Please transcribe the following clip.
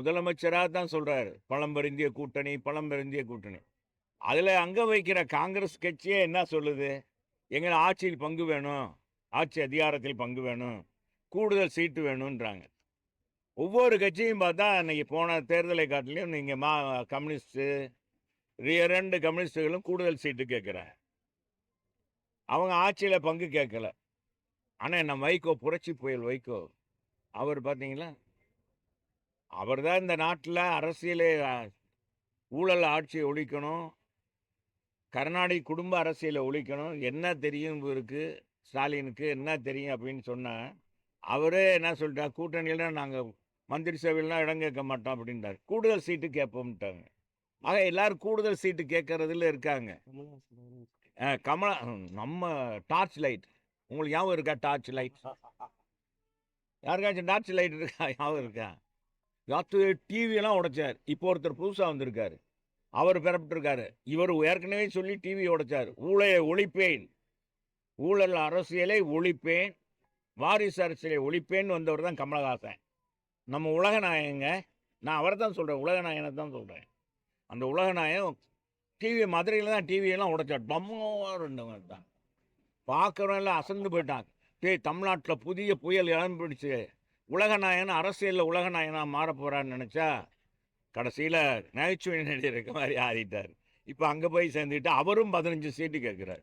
முதலமைச்சராக தான் சொல்கிறாரு, பழம்பெருந்திய கூட்டணி பழம்பெருந்திய கூட்டணி. அதில் அங்கே வைக்கிற காங்கிரஸ் கட்சியே என்ன சொல்லுது? எங்களை ஆட்சியில் பங்கு வேணும், ஆட்சி அதிகாரத்தில் பங்கு வேணும், கூடுதல் சீட்டு வேணுன்றாங்க. ஒவ்வொரு கட்சியும் பார்த்தா இன்னைக்கு போன தேர்தலை காட்டிலையும் நீங்கள் கம்யூனிஸ்ட்டு 2 கம்யூனிஸ்ட்டுகளும் கூடுதல் சீட்டு கேட்குறாங்க. அவங்க ஆட்சியில் பங்கு கேட்கல. ஆனால் நம்ம வைகோ, புரட்சி புயல் வைகோ, அவர் பார்த்தீங்களா, அவர் தான் இந்த நாட்டில் அரசியலே ஊழல் ஆட்சியை ஒழிக்கணும், கருணாநிதி குடும்ப அரசியலை ஒழிக்கணும். என்ன தெரியும் இவருக்கு, ஸ்டாலினுக்கு என்ன தெரியும் அப்படின்னு சொன்னால், அவரே என்ன சொல்லிட்டார், கூட்டணியில் நாங்கள் மந்திரி சபையிலாம் இடம் கேட்க மாட்டோம் அப்படின்றார். கூடுதல் சீட்டு கேட்போம்ட்டாங்க. ஆக எல்லாரும் கூடுதல் சீட்டு கேட்கறதுல இருக்காங்க. கமலா நம்ம டார்ச் லைட், உங்களுக்கு ஞாபகம் இருக்கா? டார்ச் லைட் யாருக்காச்சும் டார்ச் லைட் இருக்கா? ஞாபகம் இருக்கா? டிவியெல்லாம் உடைச்சார். இப்போ ஒருத்தர் புதுசாக வந்திருக்காரு, அவர் பெறப்பட்டிருக்காரு. இவர் ஏற்கனவே சொல்லி டிவி உடைச்சார். ஊழலை ஒழிப்பேன், ஊழல் அரசியலை ஒழிப்பேன், வாரிசு அரசியலை ஒழிப்பேன்னு வந்தவர் தான் கமலஹாசன். நம்ம உலகநாயகங்க. நான் அவரை தான் சொல்கிறேன், உலகநாயகனை தான் சொல்கிறேன். அந்த உலகநாயகம் டிவி மதுரையில் தான் டிவியெல்லாம் உடைச்சார். டம்மாருந்தவங்க தான் பார்க்குறவங்க அசந்து போயிட்டாங்க. தமிழ்நாட்டில் புதிய புயல் இளம்பிடிச்சு உலகநாயகன் அரசியலில் உலகநாயகனாக மாற போகிறான்னு நினச்சா கடைசியில் நகைச்சுவை நடிகர் இருக்க மாதிரி ஆடிட்டார். இப்போ அங்கே போய் சேர்ந்துக்கிட்டு அவரும் 15 சீட்டு கேட்குறாரு.